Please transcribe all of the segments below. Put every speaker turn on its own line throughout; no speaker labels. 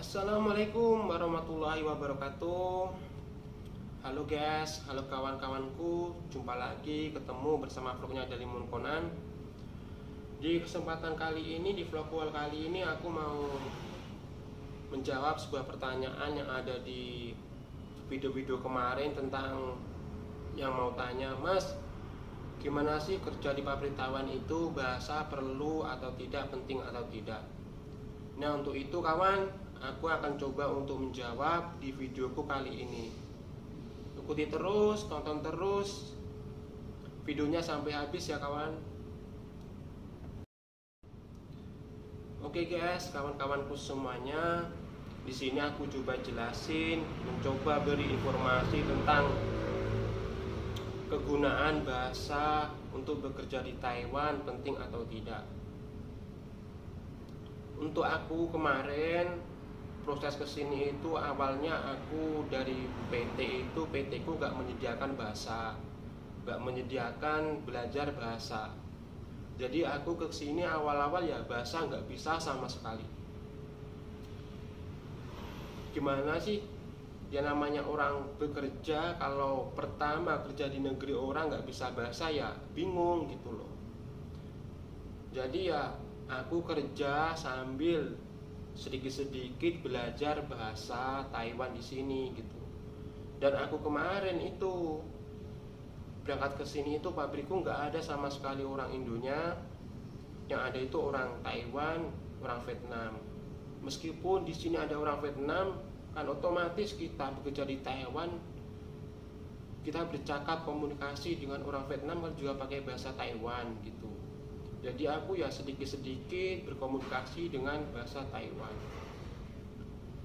Assalamualaikum warahmatullahi wabarakatuh. Halo guys, halo kawan-kawanku. Jumpa lagi, ketemu bersama vlognya dari Munkonan. Di kesempatan kali ini, di vlog awal kali ini, aku mau menjawab sebuah pertanyaan yang ada di video-video kemarin tentang yang mau tanya, Mas, gimana sih kerja di pabrik Taiwan itu, bahasa perlu atau tidak, penting atau tidak? Nah, untuk itu kawan, aku akan coba untuk menjawab di videoku kali ini. Ikuti terus, tonton terus videonya sampai habis ya kawan. Oke guys, kawan-kawanku semuanya, di sini aku coba jelasin, mencoba beri informasi tentang kegunaan bahasa untuk bekerja di Taiwan, penting atau tidak. Untuk aku kemarin proses kesini itu awalnya aku dari PT ku gak menyediakan bahasa, gak menyediakan belajar bahasa. Jadi aku kesini awal-awal ya bahasa gak bisa sama sekali. Gimana sih ya namanya orang bekerja, kalau pertama kerja di negeri orang gak bisa bahasa ya bingung gitu loh. Jadi ya aku kerja sambil sedikit-sedikit belajar bahasa Taiwan di sini gitu. Dan aku kemarin itu berangkat ke sini itu pabrikku nggak ada sama sekali orang Indonya, yang ada itu orang Taiwan, orang Vietnam. Meskipun di sini ada orang Vietnam, kan otomatis kita bekerja di Taiwan, kita bercakap komunikasi dengan orang Vietnam kan juga pakai bahasa Taiwan gitu. Jadi aku ya sedikit-sedikit berkomunikasi dengan bahasa Taiwan.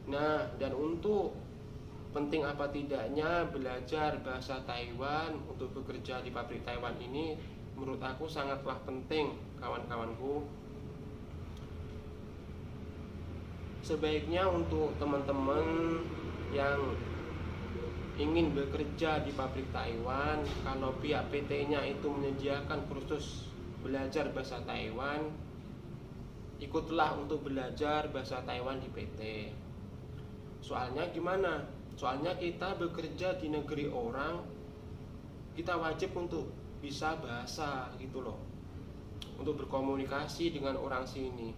Nah, dan untuk penting apa tidaknya belajar bahasa Taiwan untuk bekerja di pabrik Taiwan ini, menurut aku sangatlah penting kawan-kawanku. Sebaiknya untuk teman-teman yang ingin bekerja di pabrik Taiwan, kalau pihak PT-nya itu menyediakan kursus belajar bahasa Taiwan, ikutlah untuk belajar bahasa Taiwan di PT. Soalnya gimana? Soalnya kita bekerja di negeri orang, kita wajib untuk bisa bahasa gitu loh, untuk berkomunikasi dengan orang sini.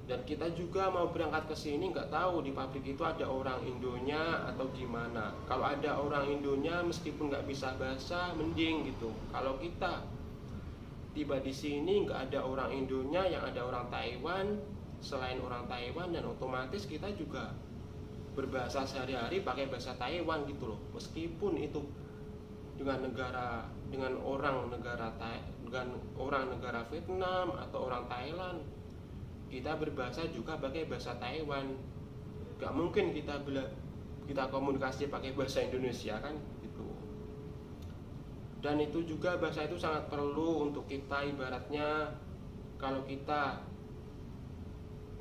Dan kita juga mau berangkat ke sini nggak tahu di pabrik itu ada orang Indonya atau gimana. Kalau ada orang Indonya meskipun nggak bisa bahasa mending gitu. Kalau kita tiba di sini nggak ada orang Indonya, yang ada orang Taiwan, selain orang Taiwan, dan otomatis kita juga berbahasa sehari-hari pakai bahasa Taiwan gitu loh. Meskipun itu dengan orang negara Vietnam atau orang Thailand, kita berbahasa juga pakai bahasa Taiwan. Gak mungkin kita komunikasi pakai bahasa Indonesia kan gitu. Dan itu juga bahasa itu sangat perlu untuk kita, ibaratnya kalau kita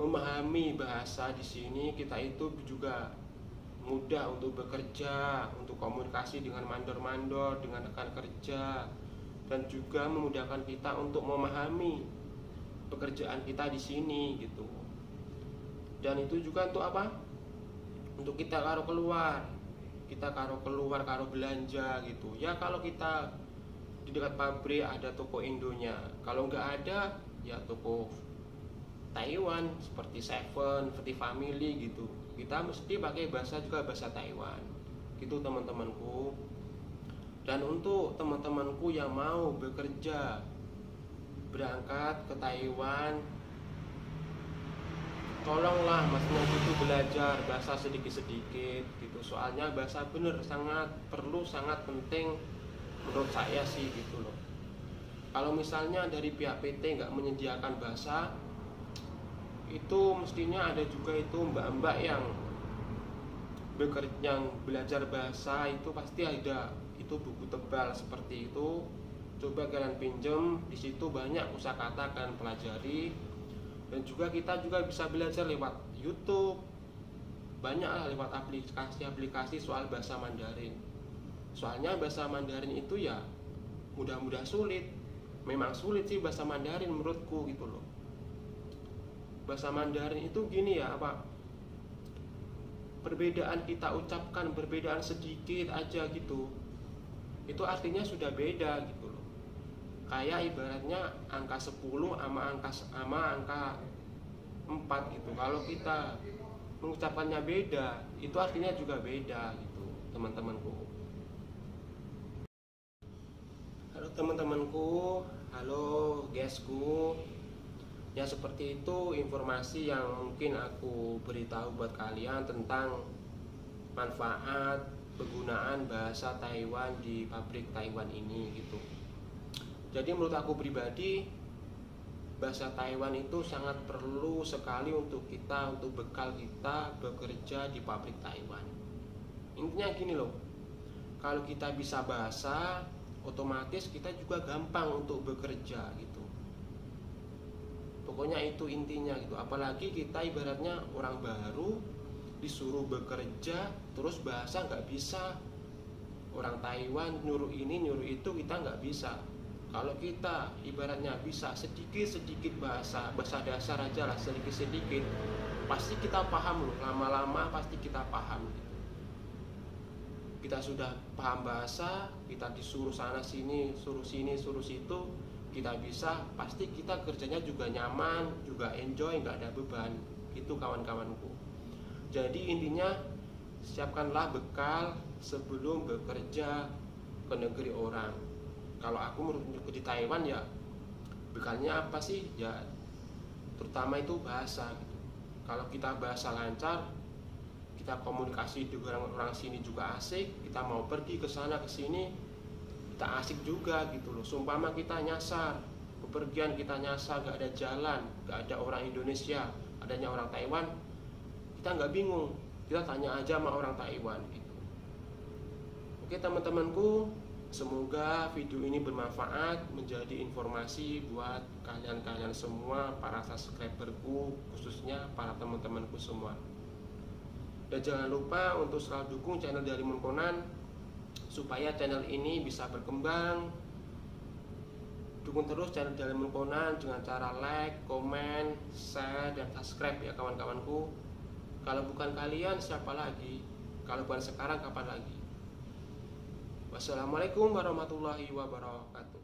memahami bahasa di sini, kita itu juga mudah untuk bekerja, untuk komunikasi dengan mandor-mandor, dengan rekan kerja, dan juga memudahkan kita untuk memahami pekerjaan kita di sini gitu. Dan itu juga untuk apa? Untuk kita karo keluar, karo belanja gitu. Ya kalau kita di dekat pabrik ada toko Indonya, kalau nggak ada ya toko Taiwan seperti Seven, Seperti Family gitu. Kita mesti pakai bahasa juga bahasa Taiwan. Gitu teman-temanku. Dan untuk teman-temanku yang mau bekerja berangkat ke Taiwan, tolonglah maksudnya itu belajar bahasa sedikit-sedikit gitu. Soalnya bahasa bener sangat perlu, sangat penting menurut saya sih gitu loh. Kalau misalnya dari pihak PT nggak menyediakan bahasa, itu mestinya ada juga itu mbak-mbak yang belajar bahasa, itu pasti ada itu buku tebal seperti itu. Coba kalian pinjem, di situ banyak kosakata kalian pelajari. Dan juga kita juga bisa belajar lewat YouTube, banyak lah lewat aplikasi soal bahasa Mandarin. Soalnya bahasa Mandarin itu ya mudah-mudah sulit. Memang sulit sih bahasa Mandarin menurutku gitu loh. bahasa Mandarin itu gini ya, apa, perbedaan kita ucapkan perbedaan sedikit aja gitu, itu artinya sudah beda gitu loh. Kayak ibaratnya angka 10 sama angka 4 gitu. Kalau kita mengucapkannya beda, itu artinya juga beda gitu, teman-temanku. Halo teman-temanku, halo guysku. Ya seperti itu informasi yang mungkin aku beritahu buat kalian tentang manfaat penggunaan bahasa Taiwan di pabrik Taiwan ini gitu. Jadi menurut aku pribadi, bahasa Taiwan itu sangat perlu sekali untuk kita, untuk bekal kita bekerja di pabrik Taiwan. Intinya gini loh, kalau kita bisa bahasa, otomatis kita juga gampang untuk bekerja gitu. Pokoknya itu intinya gitu. Apalagi kita ibaratnya orang baru disuruh bekerja terus bahasa nggak bisa. Orang Taiwan nyuruh ini nyuruh itu kita nggak bisa. Kalau kita ibaratnya bisa sedikit-sedikit bahasa dasar aja lah, sedikit-sedikit, pasti kita paham loh. Lama-lama pasti kita paham gitu. Kita sudah paham bahasa, kita disuruh sana sini, suruh sini, suruh situ, kita bisa, pasti kita kerjanya juga nyaman, juga enjoy, nggak ada beban. Itu kawan-kawanku. Jadi intinya, siapkanlah bekal sebelum bekerja ke negeri orang. Kalau aku menurut di Taiwan ya, bekalnya apa sih? Ya terutama itu bahasa gitu. Kalau kita bahasa lancar, kita komunikasi dengan orang sini juga asik, kita mau pergi ke sana ke sini kita asik juga gitu loh. Sumpama kita nyasar, bepergian kita nyasar, gak ada jalan, gak ada orang Indonesia, adanya orang Taiwan, kita nggak bingung, kita tanya aja sama orang Taiwan gitu. Oke teman-temanku, semoga video ini bermanfaat, menjadi informasi buat kalian-kalian semua, para subscriberku, khususnya para teman-temanku semua. Dan jangan lupa untuk selalu dukung channel Dalimun Conan supaya channel ini bisa berkembang. Dukung terus channel Dalimun Conan dengan cara like, komen, share, dan subscribe ya kawan-kawanku. Kalau bukan kalian siapa lagi? Kalau bukan sekarang kapan lagi? Wassalamualaikum warahmatullahi wabarakatuh.